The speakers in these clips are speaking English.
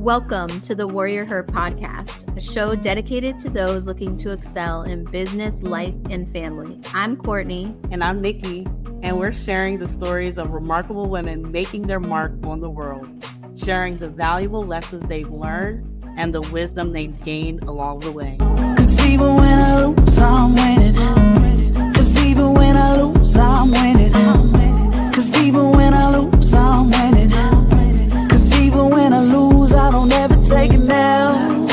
Welcome to the WarriorHER Podcast, a show dedicated to those looking to excel in business, life, and family. I'm Courtney. And I'm Nikki, and we're sharing the stories of remarkable women making their mark on the world, sharing the valuable lessons they've learned and the wisdom they've gained along the way. 'Cause even when I lose, I'm winning. 'Cause even when I lose, I'm winning. 'Cause even when I lose, I'm winning. 'Cause even when I lose, I don't ever take it now.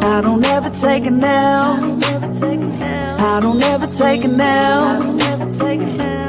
I don't ever take it now. I don't ever take it now.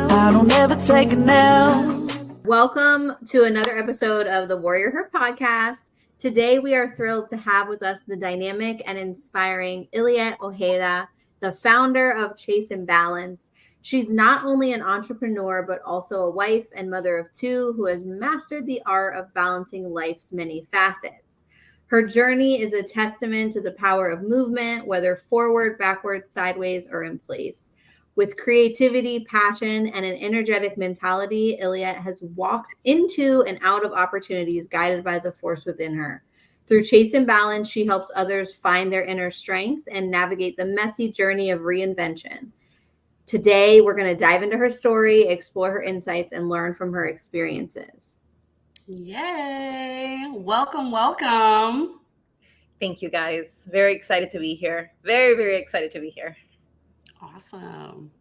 I don't ever take it now. Welcome to another episode of the WarriorHER Podcast. Today, we are thrilled to have with us the dynamic and inspiring Illiet Ojeda, the founder of Chase and Balance. She's not only an entrepreneur, but also a wife and mother of two who has mastered the art of balancing life's many facets. Her journey is a testament to the power of movement, whether forward, backward, sideways, or in place. With creativity, passion, and an energetic mentality, Illiet has walked into and out of opportunities guided by the force within her. Through Chase and Balance, she helps others find their inner strength and navigate the messy journey of reinvention. Today, we're going to dive into her story, explore her insights, and learn from her experiences. Yay! Welcome. Thank you, guys. Very excited to be here. Very excited to be here. Awesome.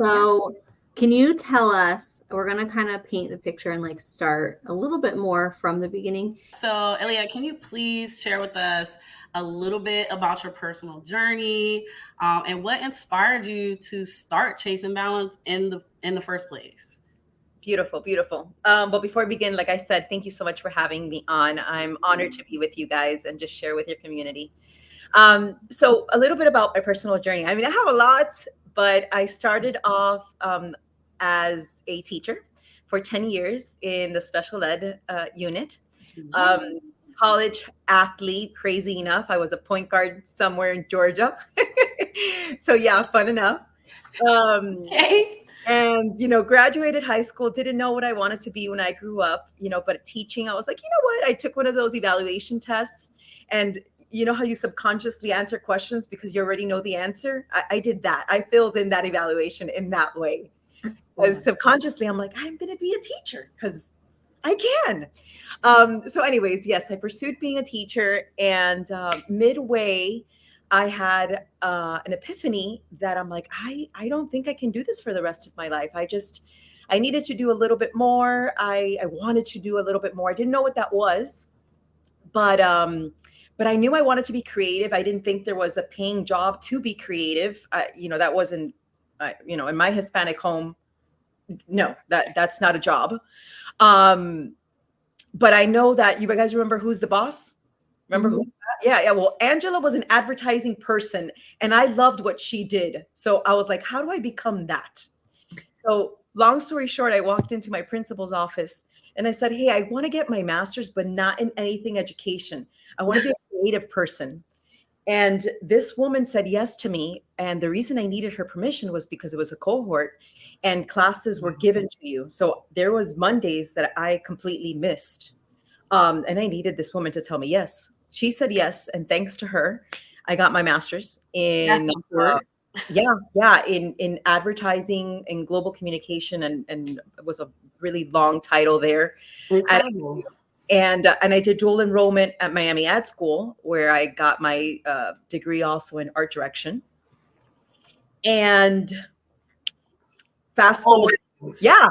So can you tell us, we're going to kind of paint the picture and start a little bit more from the beginning. So, Illiet, can you please share with us a little bit about your personal journey and what inspired you to start Chase and Balance in the first place? Beautiful. But before I begin, like I said, thank you so much for having me on. I'm honored to be with you guys and just share with your community. So a little bit about my personal journey. I mean, I have a lot, but I started off as a teacher for 10 years in the special ed unit. College athlete, crazy enough. I was a point guard somewhere in Georgia. So yeah, fun enough. Okay. And, graduated high school, didn't know what I wanted to be when I grew up, but teaching, I was like, you know what? I took one of those evaluation tests, and you know how you subconsciously answer questions because you already know the answer? I did that. I filled in that evaluation in that way. Because subconsciously, I'm like, I'm going to be a teacher because I can. So anyways, yes, I pursued being a teacher. And midway, I had an epiphany that I'm like, I don't think I can do this for the rest of my life. I needed to do a little bit more. I wanted to do a little bit more. I didn't know what that was, but I knew I wanted to be creative. I didn't think there was a paying job to be creative. That wasn't, in my Hispanic home, no, that's not a job. But I know that you guys remember Who's the Boss? Remember who's that? Yeah. Well, Angela was an advertising person and I loved what she did. So I was like, how do I become that? So long story short, I walked into my principal's office and I said, hey, I want to get my master's, but not in anything education. I want to be a creative person. And this woman said yes to me. And the reason I needed her permission was because it was a cohort and classes were given to you. So there was Mondays that I completely missed. And I needed this woman to tell me yes. She said yes. And thanks to her, I got my master's in in advertising and global communication. And it was a really long title there. And I did dual enrollment at Miami Ad School, where I got my degree also in art direction. And fast forward. Yeah.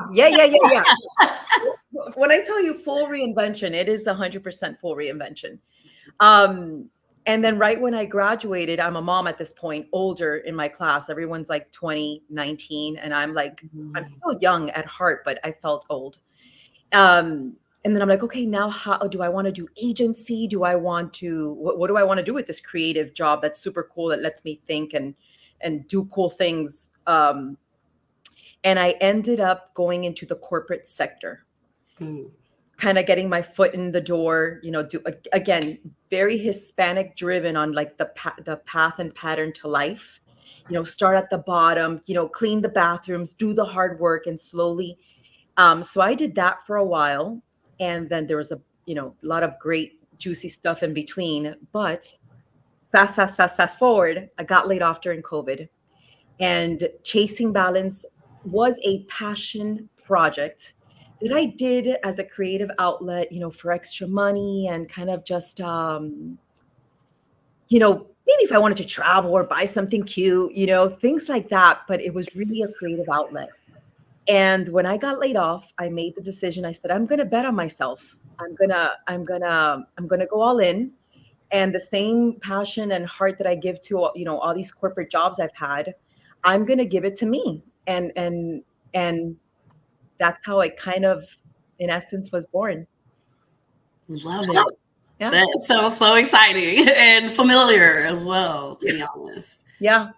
When I tell you full reinvention, it is 100% full reinvention. And then right when I graduated, I'm a mom at this point, older in my class. Everyone's like 20, 19. And I'm like, I'm still young at heart, but I felt old. And then I'm like, okay, now how do I want to do agency? Do I want to, what do I want to do with this creative job that's super cool, that lets me think and do cool things? And I ended up going into the corporate sector, kind of getting my foot in the door, again, very Hispanic driven on like the path and pattern to life, start at the bottom, clean the bathrooms, do the hard work and slowly. So I did that for a while. And then there was a lot of great juicy stuff in between. But fast forward, I got laid off during COVID, and chasing balance was a passion project that I did as a creative outlet, for extra money and kind of just, maybe if I wanted to travel or buy something cute, things like that. But it was really a creative outlet. And when I got laid off, I made the decision. I said, I'm going to bet on myself. I'm going to go all in. And the same passion and heart that I give to, all these corporate jobs I've had, I'm going to give it to me. And that's how it kind of, in essence, was born. Love it. Yeah. That sounds so exciting and familiar as well, to be honest. Yeah.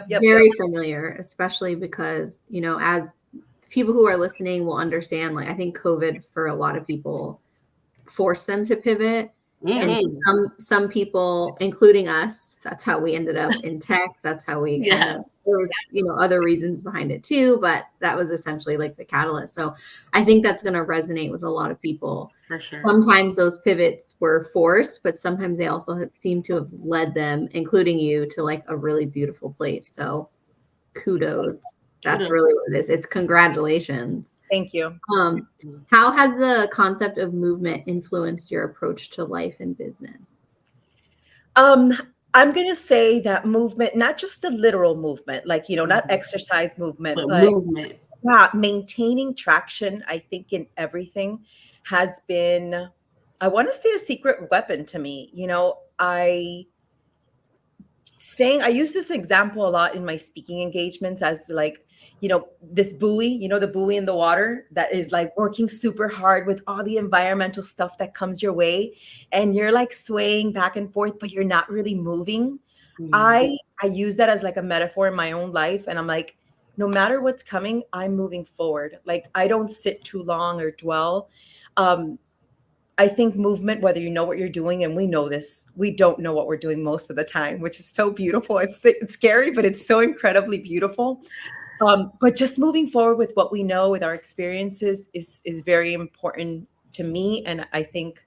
Very familiar, especially because, as people who are listening will understand, like, I think COVID for a lot of people forced them to pivot. Mm-hmm. And some people, including us, that's how we ended up in tech. That's how we there was, other reasons behind it too, but that was essentially like the catalyst. So I think that's going to resonate with a lot of people. For sure. Sometimes those pivots were forced, but sometimes they also seem to have led them, including you, to like a really beautiful place. So kudos. That's really what it is. It's congratulations. Thank you. How has the concept of movement influenced your approach to life and business? I'm going to say that movement, not just the literal movement, like, not exercise movement, but movement. Yeah, maintaining traction, I think, in everything has been, I want to say, a secret weapon to me. I use this example a lot in my speaking engagements as like, this buoy, the buoy in the water that is like working super hard with all the environmental stuff that comes your way. And you're like swaying back and forth, but you're not really moving. Mm-hmm. I use that as like a metaphor in my own life. And I'm like, no matter what's coming, I'm moving forward. Like, I don't sit too long or dwell. I think movement, whether you know what you're doing, and we know this, we don't know what we're doing most of the time, which is so beautiful. It's scary, but it's so incredibly beautiful. But just moving forward with what we know, with our experiences, is very important to me. And I think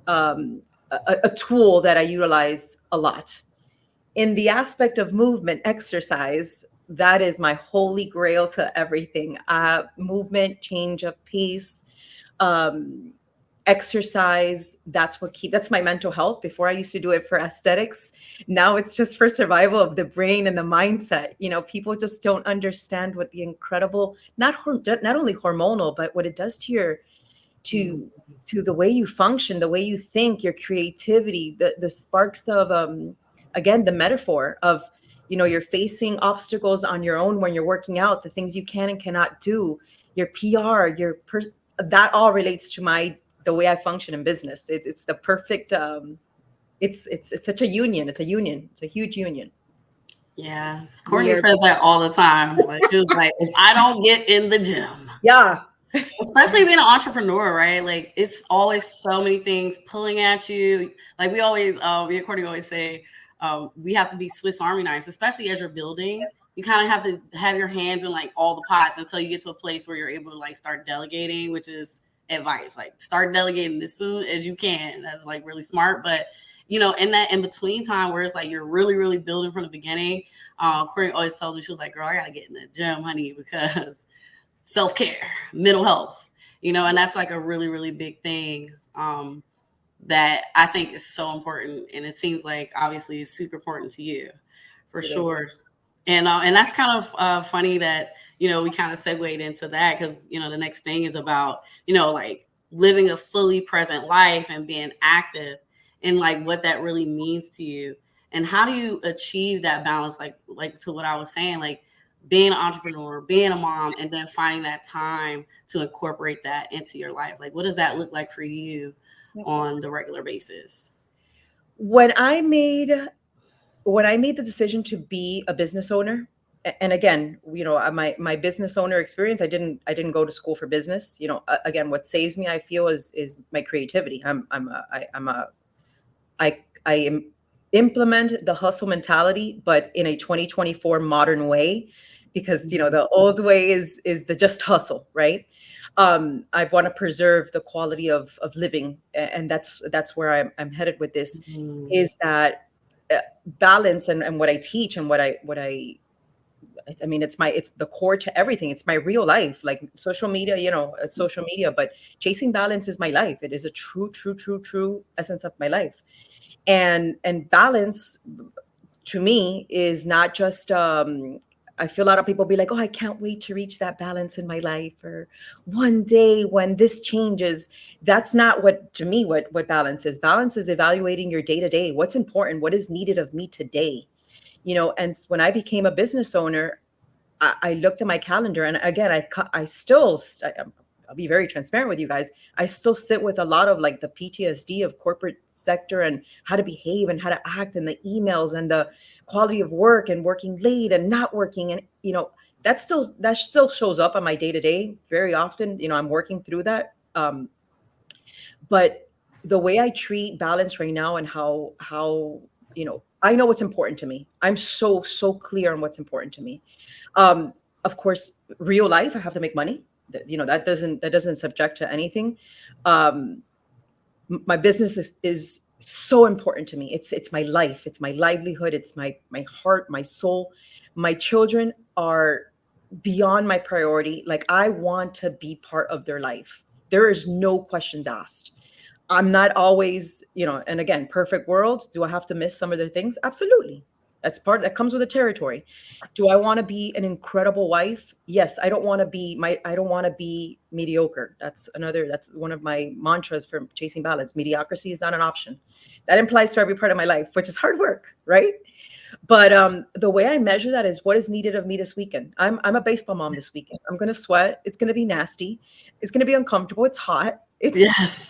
a tool that I utilize a lot. In the aspect of movement, exercise, that is my holy grail to everything. Movement, change of pace, exercise, that's my mental health. Before I used to do it for aesthetics. Now it's just for survival of the brain and the mindset. People just don't understand what the incredible, not only hormonal, but what it does to your, to the way you function, the way you think, your creativity, the sparks of, again, the metaphor of, you're facing obstacles on your own when you're working out, the things you can and cannot do, your PR, that all relates to the way I function in business. It's the perfect, it's such a union. It's a union. It's a huge union. Yeah. Courtney says that all the time. Like, she was like, if I don't get in the gym. Yeah. Especially being an entrepreneur, right? Like, it's always so many things pulling at you. Like, we always, me and Courtney always say, we have to be Swiss Army knives, especially as you're building. Yes. You kind of have to have your hands in like all the pots until you get to a place where you're able to like start delegating, which is advice. Like, start delegating as soon as you can. That's like really smart. But in that in between time where it's like you're really, really building from the beginning, Courtney always tells me, she was like, girl, I gotta get in the gym, honey, because self-care, mental health, and that's like a really, really big thing that I think is so important. And it seems like obviously it's super important to you for sure. And that's kind of funny that, we kind of segued into that because, the next thing is about, like living a fully present life and being active and like what that really means to you. And how do you achieve that balance? Like to what I was saying, like being an entrepreneur, being a mom, and then finding that time to incorporate that into your life. Like, what does that look like for you on the regular basis? When I made the decision to be a business owner, and again, my business owner experience, I didn't go to school for business. Again, what saves me, I feel, is my creativity. I implement the hustle mentality, but in a 2024 modern way, because the old way is the just hustle, right? I want to preserve the quality of living, and that's where I'm headed with this. Is that balance, and what I teach, and what I mean, it's the core to everything. It's my real life. Like social media, it's social media, but chasing balance is my life. It is a true essence of my life. And balance to me is not just, I feel a lot of people be like, oh, I can't wait to reach that balance in my life, or one day when this changes. That's not to me, what balance is. Balance is evaluating your day to day. What's important? What is needed of me today? And when I became a business owner, I looked at my calendar, and again, I'll be very transparent with you guys. I still sit with a lot of like the PTSD of corporate sector, and how to behave and how to act, and the emails and the quality of work, and working late and not working. And, that still shows up on my day to day very often. I'm working through that. But the way I treat balance right now, and how, I know what's important to me. I'm so clear on what's important to me. Of course, real life, I have to make money. That doesn't subject to anything. My business is so important to me. It's my life. It's my livelihood. It's my heart, my soul. My children are beyond my priority. Like, I want to be part of their life. There is no questions asked. I'm not always, and again, perfect world. Do I have to miss some of their things? Absolutely. That comes with the territory. Do I want to be an incredible wife? Yes. I don't want to be mediocre. That's one of my mantras for chasing balance. Mediocrity is not an option. That implies to every part of my life, which is hard work, right? But the way I measure that is what is needed of me this weekend. I'm a baseball mom this weekend. I'm going to sweat. It's going to be nasty. It's going to be uncomfortable. It's hot. Yes.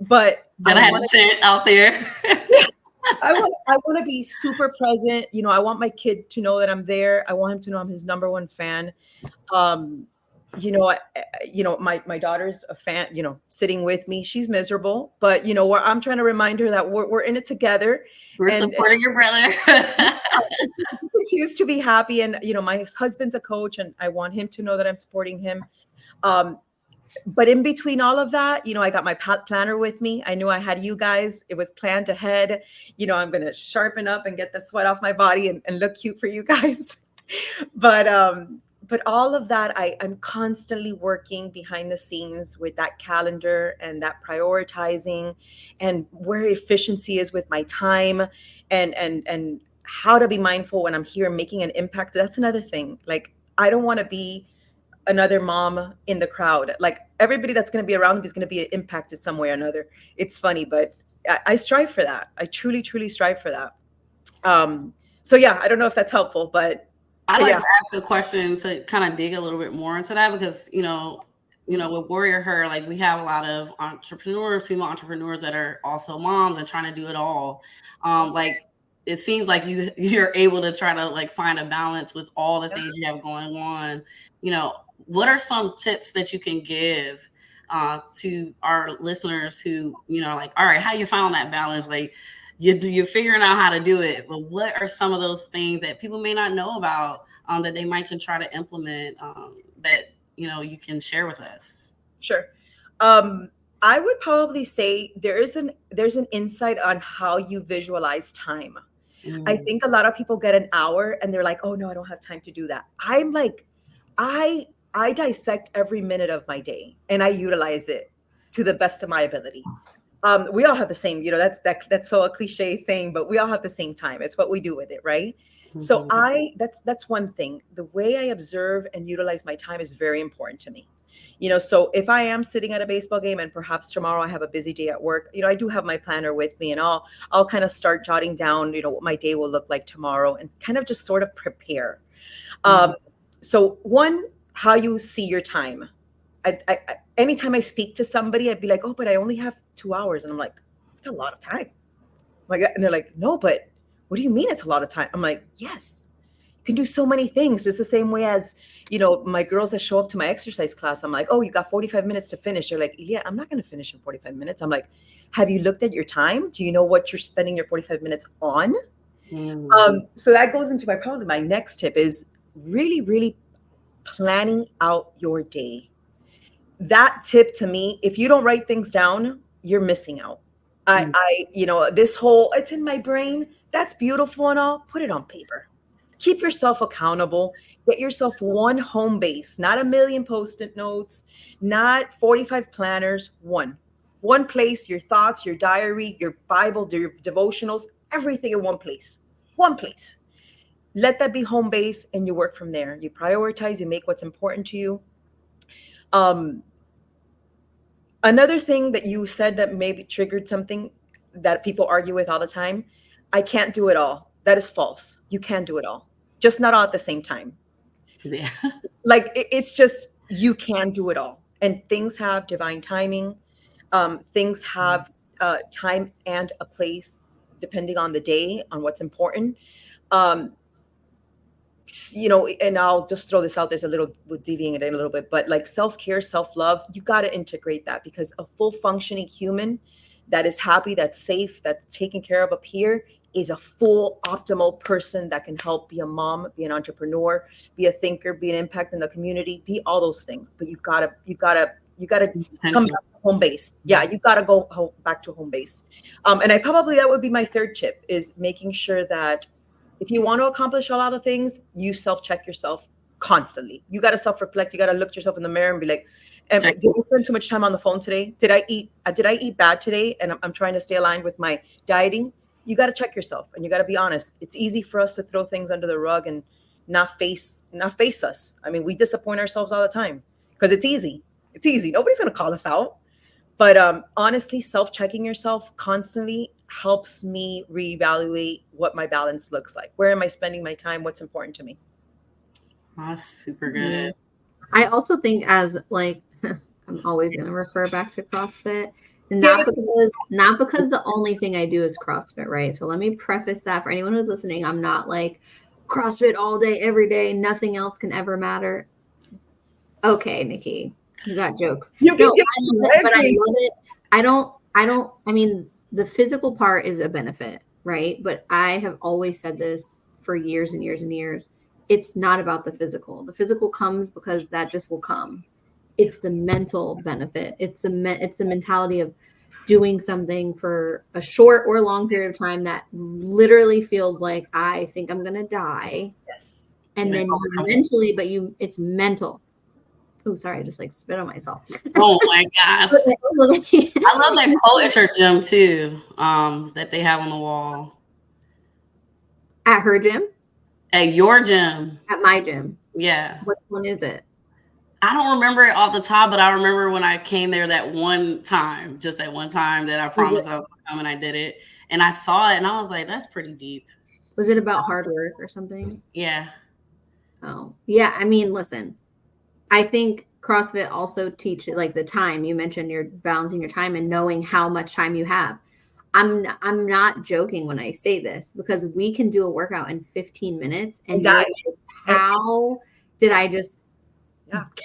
But I had a tent out there. I want to be super present. I want my kid to know that I'm there. I want him to know I'm his number one fan. My daughter's a fan, sitting with me. She's miserable, but where I'm trying to remind her that we're in it together. We're supporting your brother. Choose to be happy. And, my husband's a coach, and I want him to know that I'm supporting him. But in between all of that, I got my planner with me. I knew I had you guys. It was planned ahead. I'm going to sharpen up and get the sweat off my body and look cute for you guys. But all of that, I'm constantly working behind the scenes with that calendar, and that prioritizing, and where efficiency is with my time, and how to be mindful when I'm here making an impact. That's another thing. Like, I don't want to be another mom in the crowd. Like, everybody that's going to be around me is going to be impacted some way or another. It's funny, but I strive for that. I truly strive for that. So yeah, I don't know if that's helpful, but I'd like to ask a question to kind of dig a little bit more into that, because, with WarriorHER, like, we have a lot of entrepreneurs, female entrepreneurs that are also moms and trying to do it all. Like, it seems like you're able to try to like find a balance with all the things you have going on. What are some tips that you can give to our listeners who, like, all right, how you found that balance? Like, you're figuring out how to do it, but what are some of those things that people may not know about that they might can try to implement that, you can share with us? Sure. I would probably say there's an insight on how you visualize time. I think a lot of people get an hour and they're like, oh no, I don't have time to do that. I'm like, I dissect every minute of my day and I utilize it to the best of my ability. We all have the same, that's so a cliche saying, but we all have the same time. It's what we do with it, right? Mm-hmm. So that's one thing. The way I observe and utilize my time is very important to me. So if I am sitting at a baseball game and perhaps tomorrow I have a busy day at work, I do have my planner with me, and I'll kind of start jotting down, what my day will look like tomorrow, and kind of just sort of prepare. So one, how you see your time. I anytime I speak to somebody, I'd be like, oh, but I only have 2 hours. And I'm like, it's a lot of time. And they're like, no, but what do you mean it's a lot of time? I'm like, yes, you can do so many things. Just the same way as, my girls that show up to my exercise class, I'm like, oh, you got 45 minutes to finish. They're like, yeah, I'm not going to finish in 45 minutes. I'm like, have you looked at your time? Do you know what you're spending your 45 minutes on? So that goes into probably my next tip is really, really planning out your day. that tip to me, if you don't write things down, you're missing out. This whole, it's in my brain, that's beautiful and all, put it on paper. Keep yourself accountable. Get yourself one home base, not a million Post-it notes, not 45 planners, one place, your thoughts, your diary, your Bible, your devotionals, everything in one place. Let that be home base, and you work from there. You prioritize, you make what's important to you. Another thing that you said that maybe triggered something that people argue with all the time, I can't do it all. That is false. You can do it all, just not all at the same time. Yeah. Like it's just, you can do it all. And things have divine timing. Things have time and a place, depending on the day, on what's important. And I'll just throw this out. There's a little, we're deviating it in a little bit, but like self-care, self-love, you got to integrate that, because a full functioning human that is happy, that's safe, that's taken care of up here is a full optimal person that can help be a mom, be an entrepreneur, be a thinker, be an impact in the community, be all those things. But you gotta come back to home base. Yeah, you gotta go back to home base. And that would be my third tip, is making sure that if you want to accomplish a lot of things, you self-check yourself constantly. You got to self-reflect. You got to look yourself in the mirror and be like, did I spend too much time on the phone today? Did I eat bad today? And I'm trying to stay aligned with my dieting. You got to check yourself, and you got to be honest. It's easy for us to throw things under the rug and not face us. I mean, we disappoint ourselves all the time because it's easy. It's easy. Nobody's going to call us out. But honestly, self-checking yourself constantly helps me reevaluate what my balance looks like. Where am I spending my time? What's important to me? That's super good. I also think, as like, I'm always going to refer back to CrossFit, not because the only thing I do is CrossFit, right? So let me preface that for anyone who's listening. I'm not like CrossFit all day, every day. Nothing else can ever matter. Okay, Nikki, you got jokes. I love it. I mean, the physical part is a benefit, right? But I have always said this for years and years and years. It's not about the physical. The physical comes because that just will come. It's the mental benefit. It's the mentality of doing something for a short or long period of time that literally feels like I think I'm going to die. Yes. And then mentally, it's mental. Oh, sorry, I just like spit on myself. Oh my gosh. I love that quote at your gym too, that they have on the wall. At her gym? At your gym. At my gym. Yeah. Which one is it? I don't remember it off the top, but I remember when I came there that one time that I promised I was going to come, and I did it. And I saw it and I was like, that's pretty deep. Was it about hard work or something? Yeah. Oh, yeah. I mean, listen, I think CrossFit also teaches like the time. You mentioned you're balancing your time and knowing how much time you have. I'm not joking when I say this, because we can do a workout in 15 minutes and how did I just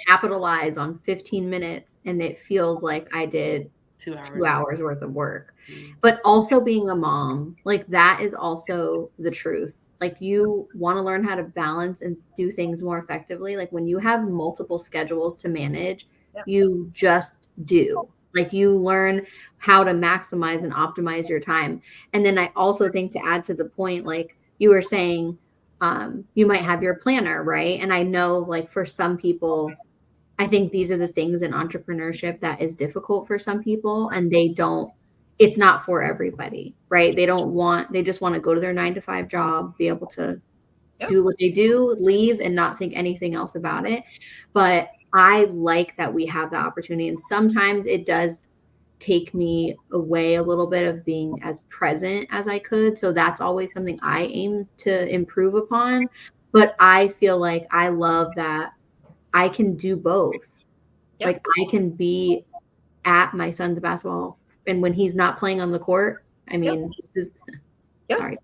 capitalize on 15 minutes and it feels like I did 2 hours worth of work. But also being a mom, like that is also the truth. Like you want to learn how to balance and do things more effectively. Like when you have multiple schedules to manage, you just do. Like you learn how to maximize and optimize your time. And then I also think, to add to the point, like you were saying, you might have your planner, right? And I know like for some people, I think these are the things in entrepreneurship that is difficult for some people, and it's not for everybody, right? They just want to go to their 9-to-5 job, be able to do what they do, leave and not think anything else about it. But I like that we have the opportunity. And sometimes it does take me away a little bit of being as present as I could. So that's always something I aim to improve upon. But I feel like I love that I can do both. Yep. Like I can be at my son's basketball, and when he's not playing on the court, I mean, sorry.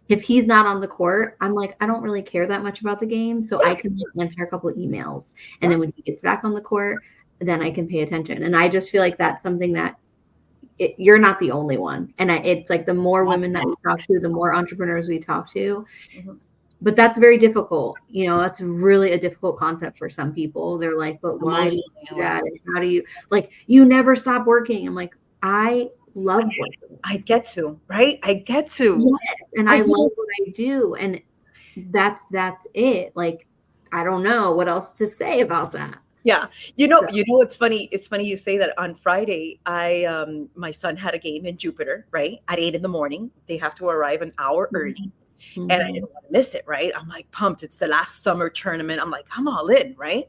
If he's not on the court, I'm like, I don't really care that much about the game. So I can answer a couple of emails. And then when he gets back on the court, then I can pay attention. And I just feel like that's something that you're not the only one. And it's like the more women that we talk to, the more entrepreneurs we talk to, but that's very difficult. That's really a difficult concept for some people. They're like, but why do you do that? And how do you, like, you never stop working? I'm like, I love working. I get to, right? I get to. Yes, and I love what I do. And that's it. Like, I don't know what else to say about that. Yeah. It's funny. It's funny you say that. On Friday, my son had a game in Jupiter, right? At 8 a.m. They have to arrive an hour early. Mm-hmm. And I didn't want to miss it, right? I'm like pumped. It's the last summer tournament. I'm like, I'm all in, right?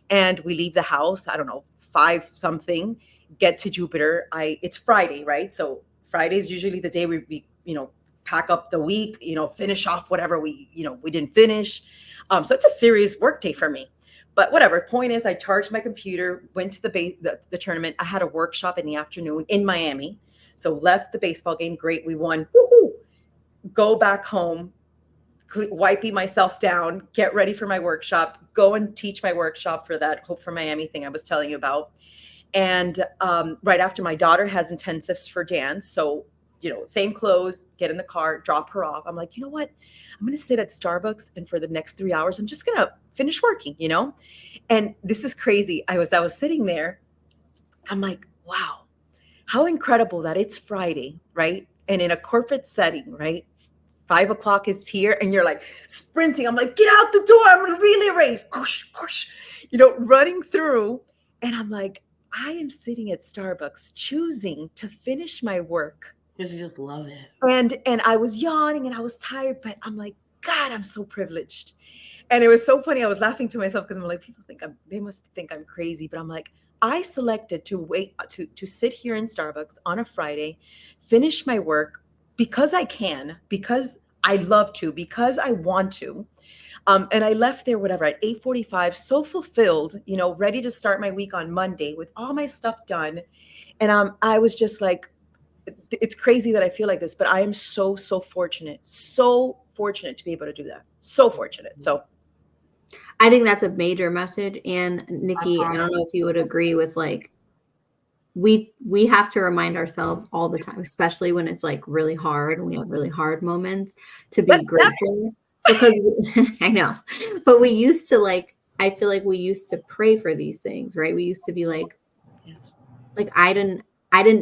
And we leave the house, I don't know, 5 something, get to Jupiter. It's Friday, right? So Friday is usually the day we pack up the week, finish off whatever we didn't finish. So it's a serious work day for me. But whatever. Point is, I charged my computer, went to the tournament. I had a workshop in the afternoon in Miami. So left the baseball game. Great. We won. Woohoo! Go back home, wiping myself down, get ready for my workshop, go and teach my workshop for that Hope for Miami thing I was telling you about. And right after, my daughter has intensives for dance. So, same clothes, get in the car, drop her off. I'm like, you know what? I'm going to sit at Starbucks, and for the next 3 hours, I'm just going to finish working, And this is crazy. I was sitting there. I'm like, wow, how incredible that it's Friday, right? And in a corporate setting, right? 5 o'clock is here and you're like sprinting. I'm like, get out the door. I'm going to relay race. Push, running through. And I'm like, I am sitting at Starbucks choosing to finish my work. Because you just love it. And I was yawning and I was tired, but I'm like, God, I'm so privileged. And it was so funny. I was laughing to myself because I'm like, people they must think I'm crazy. But I'm like, I selected to wait to sit here in Starbucks on a Friday, finish my work because I can, because I love to, because I want to. And I left there, whatever, at 8:45, so fulfilled, ready to start my week on Monday with all my stuff done. And I was just like, it's crazy that I feel like this, but I am so fortunate to be able to do that. So fortunate. So I think that's a major message. And Nikki, I don't know if you would agree with, like, we have to remind ourselves all the time, especially when it's like really hard and we have really hard moments, to be grateful. Because I know, but we used to, I feel like we used to pray for these things, right? We used to be like, yes, like I didn't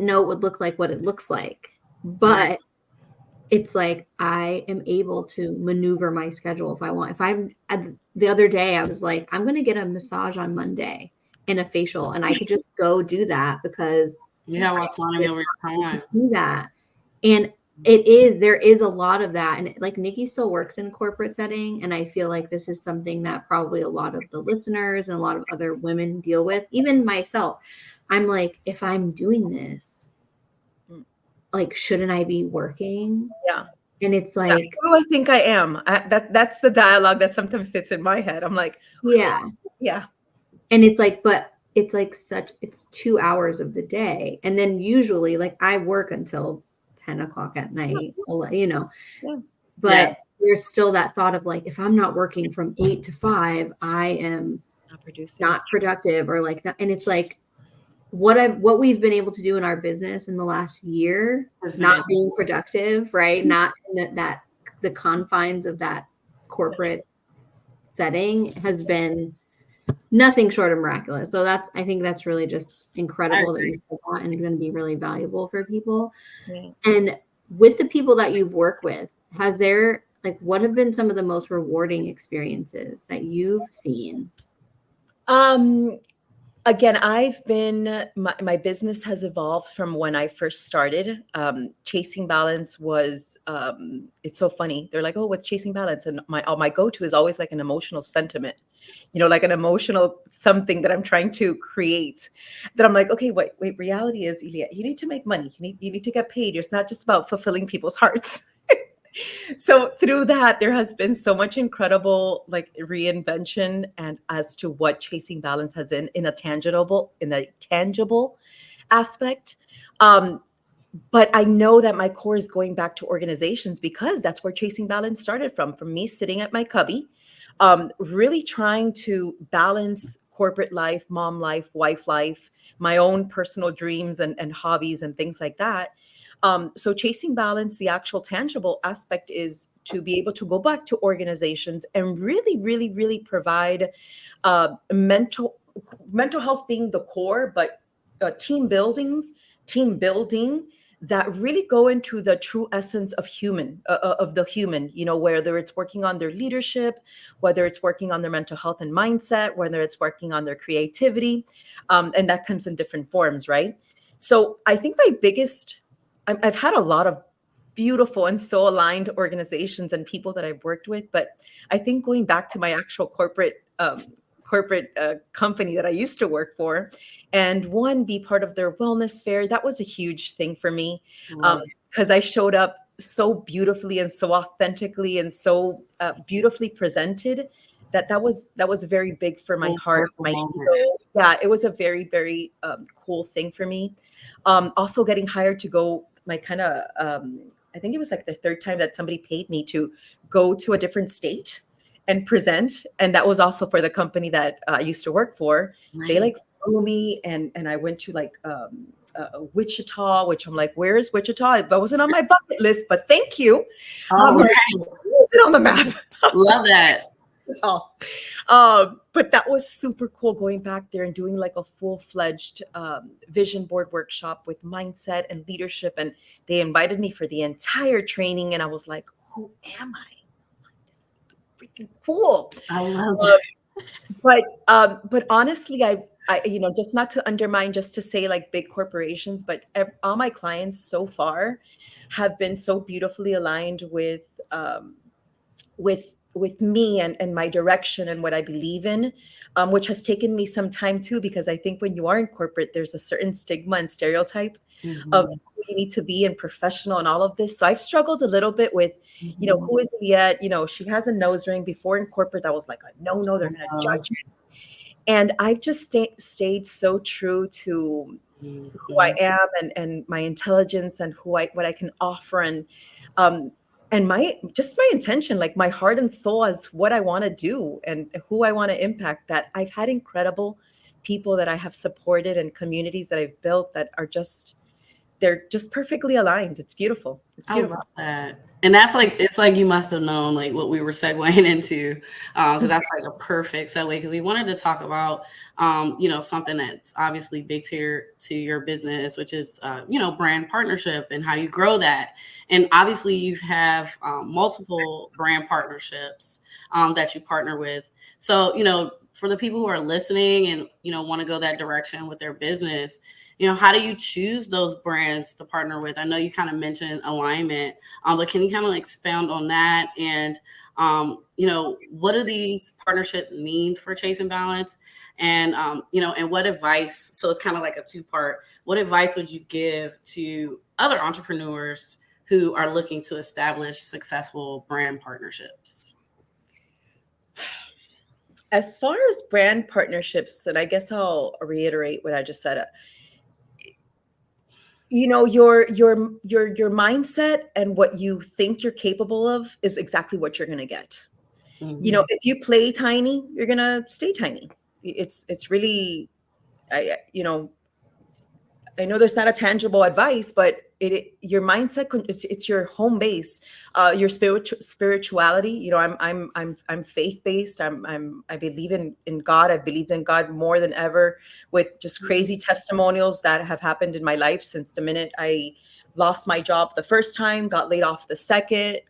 know it would look like what it looks like, but it's like, I am able to maneuver my schedule if I want. The other day I was like, I'm going to get a massage on Monday and a facial, and I could just go do that because you have autonomy over your time to do that. And there is a lot of that. And like, Nikki still works in corporate setting. And I feel like this is something that probably a lot of the listeners and a lot of other women deal with, even myself. I'm like, if I'm doing this, like, shouldn't I be working? Yeah. And it's like, who do I think I am? That's the dialogue that sometimes sits in my head. I'm like, yeah. And it's like, but it's like it's 2 hours of the day. And then usually, like, I work until 10 o'clock at night, but there's still that thought of like, if I'm not working from 8 to 5, I am not productive, or like, and it's like, what we've been able to do in our business in the last year is not being productive, right? Not in the confines of that corporate setting has been nothing short of miraculous. So I think that's really just incredible that you said that, and going to be really valuable for people. Yeah. And with the people that you've worked with, what have been some of the most rewarding experiences that you've seen? Again, my business has evolved from when I first started. Chasing Balance was, it's so funny. They're like, oh, what's Chasing Balance? And my go-to is always like an emotional sentiment, like an emotional something that I'm trying to create, that I'm like, okay, wait, reality is, Illiet, you need to make money. You need to get paid. It's not just about fulfilling people's hearts. So through that, there has been so much incredible reinvention, and as to what Chasing Balance has in a tangible aspect. But I know that my core is going back to organizations, because that's where Chasing Balance started from me sitting at my cubby, really trying to balance corporate life, mom life, wife life, my own personal dreams and hobbies and things like that. So Chasing Balance, the actual tangible aspect is be able to go back to organizations and really, really, really provide mental health being the core, but team building that really go into the true essence of the human, whether it's working on their leadership, whether it's working on their mental health and mindset, whether it's working on their creativity, and that comes in different forms, right? So I think I've had a lot of beautiful and so aligned organizations and people that I've worked with, but I think going back to my actual corporate company that I used to work for, and be part of their wellness fair, that was a huge thing for me, because I showed up so beautifully and so authentically and so beautifully presented that was very big for my heart, my ego. Yeah, it was a very, very cool thing for me. Also getting hired to go, I think it was like the third time that somebody paid me to go to a different state and present. And that was also for the company that I used to work for. Right. They flew me and I went to Wichita, which I'm like, where is Wichita? That wasn't on my bucket list, but thank you. Right. Use it on the map. Love that. But that was super cool, going back there and doing a full-fledged vision board workshop with mindset and leadership. And they invited me for the entire training. And I was like, who am I? This is freaking cool. I love it. But honestly, I just not to undermine, just to say big corporations, but all my clients so far have been so beautifully aligned with me and my direction and what I believe in, which has taken me some time too, because I think when you are in corporate, there's a certain stigma and stereotype of who you need to be and professional and all of this. So I've struggled a little bit with, who is Illiet? She has a nose ring. Before in corporate, that was no, they're going to judge me. And I've just stayed so true to who I am and my intelligence and what I can offer, and my intention, my heart and soul, as what I want to do and who I want to impact. That I've had incredible people that I have supported and communities that I've built that are they're just perfectly aligned. It's beautiful. It's beautiful. I love that. And that's it's you must have known what we were segueing into, because that's a perfect segue, because we wanted to talk about something that's obviously big to your business, which is brand partnership and how you grow that. And obviously you have multiple brand partnerships that you partner with. So for the people who are listening and want to go that direction with their business, how do you choose those brands to partner with? I know you kind of mentioned alignment, but can you kind of expound on that? And, what do these partnerships mean for Chase and Balance? And, and what advice, so it's kind of a two-part, what advice would you give to other entrepreneurs who are looking to establish successful brand partnerships? As far as brand partnerships, and I guess I'll reiterate what I just said, your mindset and what you think you're capable of is exactly what you're going to get. If you play tiny, you're going to stay tiny. It's really, I know there's not a tangible advice, but your mindset, it's your home base, your spirituality. I'm faith-based. I believe in God. I believed in God more than ever, with just crazy testimonials that have happened in my life since the minute I lost my job the first time, got laid off the second.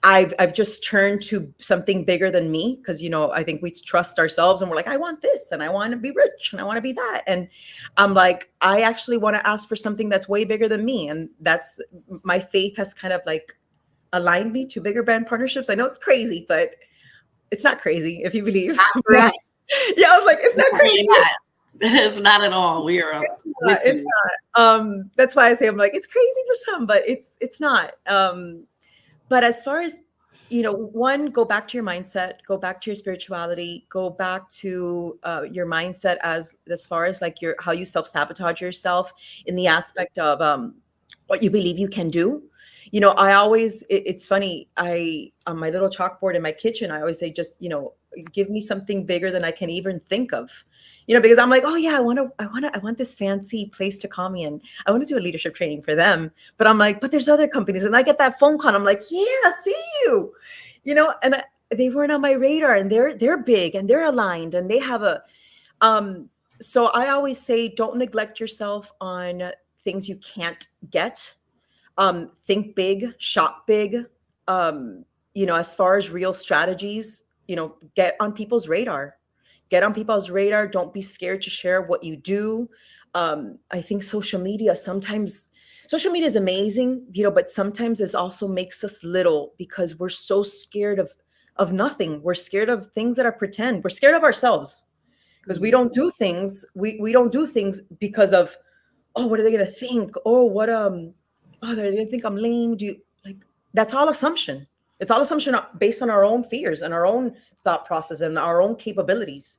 I've just turned to something bigger than me, because I think we trust ourselves and we're I want this and I want to be rich and I want to be that, and I'm I actually want to ask for something that's way bigger than me, and that's my faith has kind of aligned me to bigger brand partnerships. I know it's crazy, but it's not crazy if you believe. Right. Yeah, I was it's not crazy. It's not at all. We are. It's not. That's why I say I'm it's crazy for some, but it's not. But as far as, one, go back to your mindset, go back to your spirituality, go back to your mindset as far as how you self-sabotage yourself in the aspect of what you believe you can do. I always, it's funny. On my little chalkboard in my kitchen, I always say, just, give me something bigger than I can even think of, because I'm like, oh yeah, I want this fancy place to call me in. I want to do a leadership training for them. But I'm like, but there's other companies. And I get that phone call. And I'm like, yeah, see you, and they weren't on my radar, and they're big and they're aligned and they have so I always say, don't neglect yourself on things you can't get. Think big, shop big. As far as real strategies, get on people's radar. Get on people's radar. Don't be scared to share what you do. I think social media is amazing, but sometimes it also makes us little because we're so scared of nothing. We're scared of things that are pretend. We're scared of ourselves because we don't do things. We don't do things because of, oh, what are they gonna think? Oh, what oh, they're gonna think I'm lame. That's all assumption. It's all assumption based on our own fears and our own thought process and our own capabilities.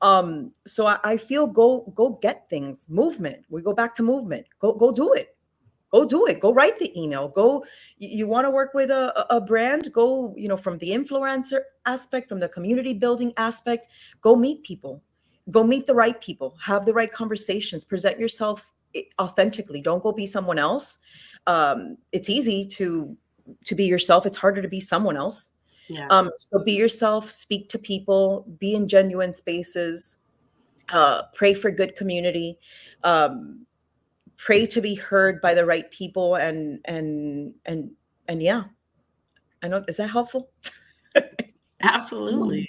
So I feel go get things. Movement. We go back to movement. Go do it. Go do it. Go write the email. You want to work with a brand? Go, from the influencer aspect, from the community building aspect, go meet people. Go meet the right people. Have the right conversations. Present yourself authentically. Don't go be someone else. It's easy to be yourself. It's harder to be someone else. Yeah. So be yourself, speak to people, be in genuine spaces, pray for good community, pray to be heard by the right people. And yeah, I know. Is that helpful? Absolutely.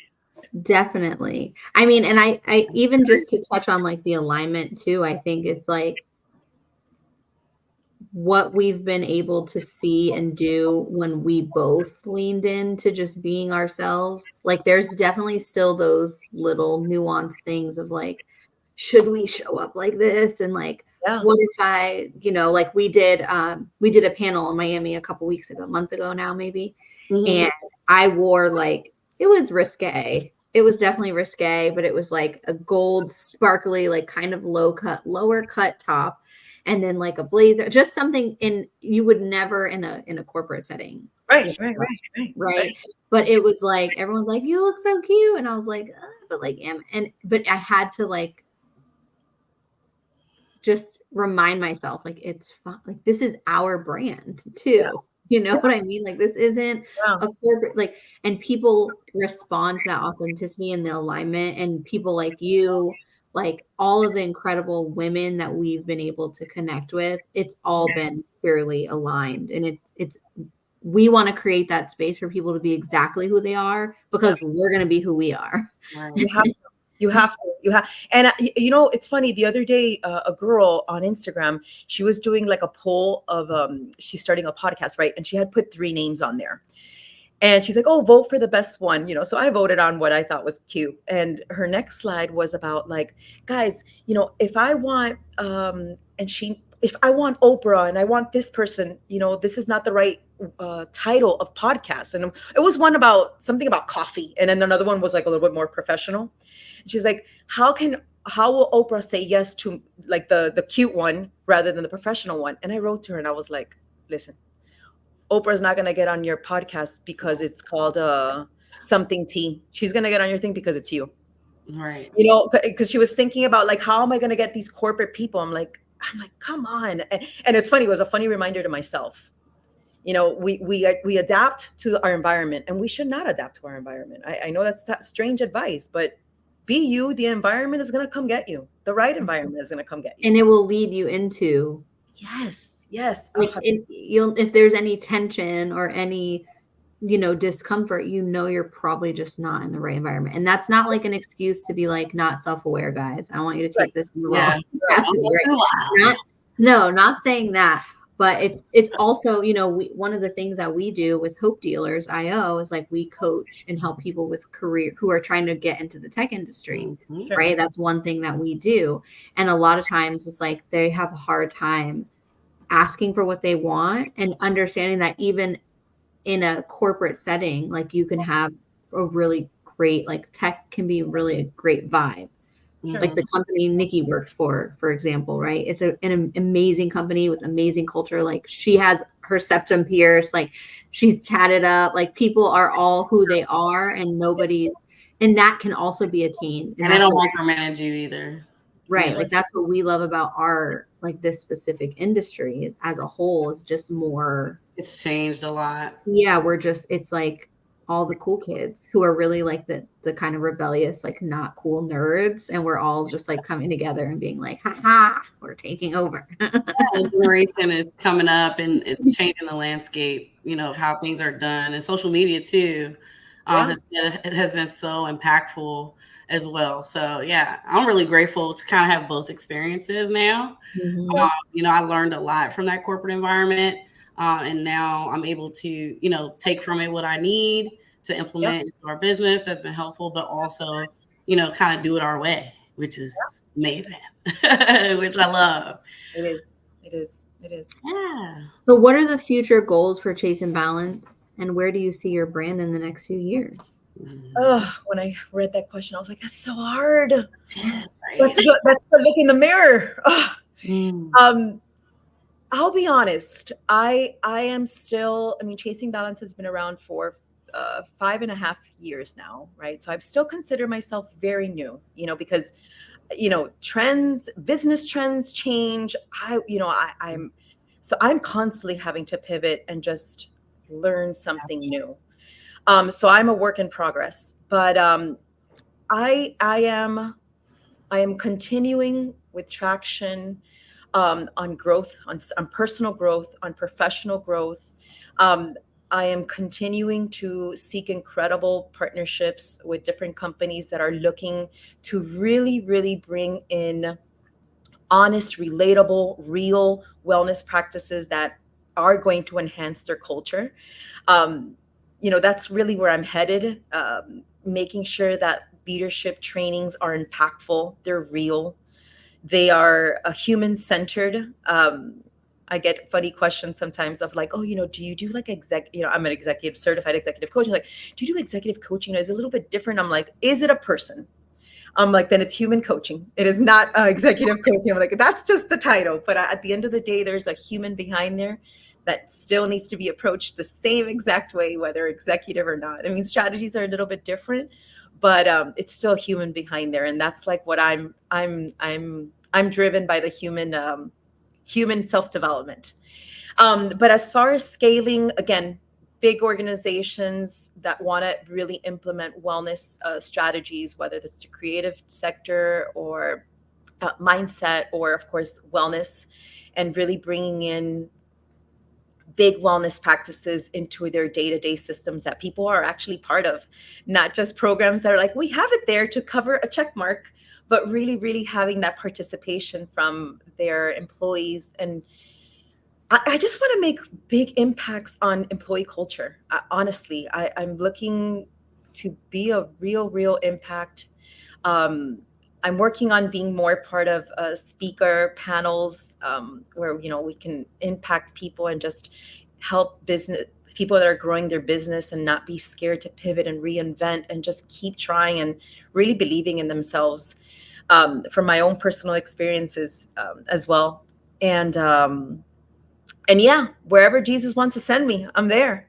Definitely. I mean, and I even just to touch on like the alignment too, I think it's like what we've been able to see and do when we both leaned into just being ourselves. Like there's definitely still those little nuanced things of like, should we show up like this? And like, what if I, like we did a panel in Miami a month ago now, maybe. Mm-hmm. And I wore like, it was risque. It was definitely risque, but it was like a gold sparkly, like kind of lower cut top. And then like a blazer, just something you would never in a corporate setting. Right. But it was like, everyone's like, you look so cute. And I was like, but I had to like, just remind myself, like, it's fun. Like, this is our brand too. Yeah. You know what I mean? Like, this isn't a corporate, like, and people respond to that authenticity and the alignment, and people like you, like all of the incredible women that we've been able to connect with, it's all been purely aligned. And we want to create that space for people to be exactly who they are, because we're going to be who we are. Right. You have to. And it's funny. The other day, a girl on Instagram, she was doing like a poll of, she's starting a podcast, right? And she had put 3 names on there. And she's like, oh, vote for the best one. So I voted on what I thought was cute. And her next slide was about like, guys, if I want, if I want Oprah and I want this person, this is not the right title of podcast. And it was one about something about coffee. And then another one was like a little bit more professional. And she's like, how will Oprah say yes to like the cute one rather than the professional one? And I wrote to her and I was like, listen, Oprah's not going to get on your podcast because it's called something tea. She's going to get on your thing because it's you. Right. Because she was thinking about like, how am I going to get these corporate people? I'm like, come on. And it's funny. It was a funny reminder to myself. We adapt to our environment, and we should not adapt to our environment. I know that's strange advice, but be you. The environment is going to come get you. The right environment is going to come get you. And it will lead you into. Yes. Like if there's any tension or any, discomfort, you're probably just not in the right environment. And that's not like an excuse to be like not self-aware, guys. I want you to take this in the wrong capacity, right? Not saying that, but it's also, one of the things that we do with Hope Dealers IO is like we coach and help people with career who are trying to get into the tech industry, right? That's one thing that we do. And a lot of times it's like they have a hard time asking for what they want and understanding that even in a corporate setting, like you can have a really great, like tech can be really a great vibe, Like the company Nikki works for example, right? It's an amazing company with amazing culture. Like she has her septum pierced, like she's tatted up, like people are all who they are and that can also be attained. And they don't micromanage you either. Right. Like that's what we love about our, like this specific industry as a whole is just more. It's changed a lot. Yeah. It's like all the cool kids who are really like the kind of rebellious, like not cool nerds. And we're all just like coming together and being like, haha, we're taking over. The generation is coming up and it's changing the landscape, of how things are done. And social media too it has been so impactful as well. So yeah, I'm really grateful to kind of have both experiences now. I learned a lot from that corporate environment. And now I'm able to, take from it what I need to implement into our business. That's been helpful, but also, kind of do it our way, which is amazing, which I love. It is. Yeah. But what are the future goals for Chase and Balance, and where do you see your brand in the next few years? Oh, when I read that question, I was like, that's so hard. Let's go look in the mirror. I'll be honest. I am still, Chasing Balance has been around for 5.5 years now, right? So I still consider myself very new, because, business trends change. I'm constantly having to pivot and just learn something new. So I'm a work in progress, but I am continuing with traction on growth, on personal growth, on professional growth. I am continuing to seek incredible partnerships with different companies that are looking to really, really bring in honest, relatable, real wellness practices that are going to enhance their culture. That's really where I'm headed, making sure that leadership trainings are impactful, they're real, they are human-centered. I get funny questions sometimes of like, oh, do you do like I'm an certified executive coach. Like, do you do executive coaching? It's a little bit different. I'm like, is it a person? I'm like, then it's human coaching. It is not executive coaching. I'm like, that's just the title. But at the end of the day, there's a human behind there that still needs to be approached the same exact way, whether executive or not. Strategies are a little bit different, but it's still human behind there. And that's like what I'm driven by the human self-development. But as far as scaling, again, big organizations that want to really implement wellness strategies, whether it's the creative sector or mindset, or of course, wellness, and really bringing in big wellness practices into their day-to-day systems that people are actually part of, not just programs that are like, we have it there to cover a check mark, but really, really having that participation from their employees. And I just want to make big impacts on employee culture. Honestly, I'm looking to be a real impact. I'm working on being more part of speaker panels where, we can impact people and just help people that are growing their business and not be scared to pivot and reinvent and just keep trying and really believing in themselves, from my own personal experiences as well. And yeah, wherever Jesus wants to send me, I'm there.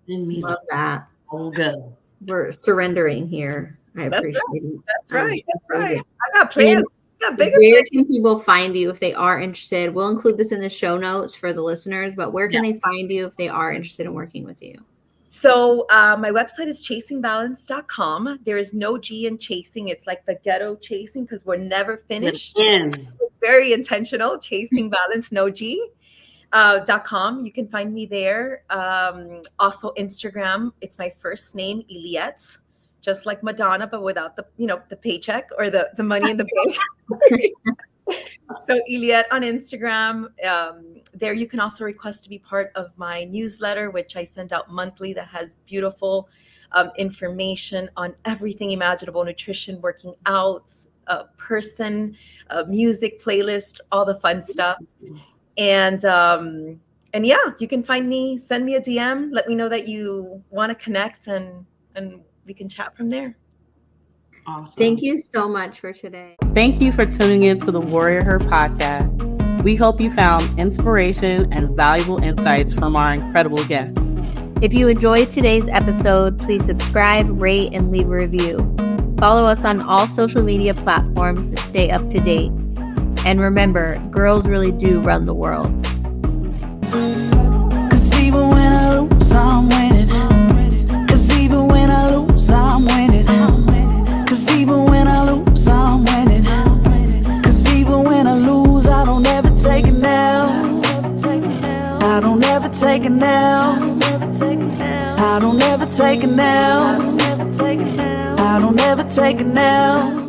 Love that. We'll go. We're surrendering here. I appreciate it. That's right. I got plans. Where can people find you if they are interested? We'll include this in the show notes for the listeners, but where can they find you if they are interested in working with you? So my website is chasingbalance.com. There is no G in chasing. It's like the ghetto chasing because we're never finished. Very intentional. Chasing balance, no G. .com. You can find me there. Also Instagram. It's my first name, Illiet, just like Madonna, but without the the paycheck or the money in the bank. So Illiet on Instagram. There you can also request to be part of my newsletter, which I send out monthly, that has beautiful information on everything imaginable: nutrition, working out, person, music, playlist, all the fun stuff. And yeah, you can find me, send me a DM, let me know that you want to connect, and we can chat from there. Awesome. Thank you so much for today. Thank you for tuning in to the WarriorHER Podcast. We hope you found inspiration and valuable insights from our incredible guests. If you enjoyed today's episode, please subscribe, rate, and leave a review. Follow us on all social media platforms to stay up to date. And remember, girls really do run the world. Cause even when I lose, I'm winning. Cause even when I lose, I'm winning. Cause even when I lose, I'm winning. Cause even when I lose, I don't ever take it now. I don't ever take it now. I don't ever take it now. I don't ever take it now.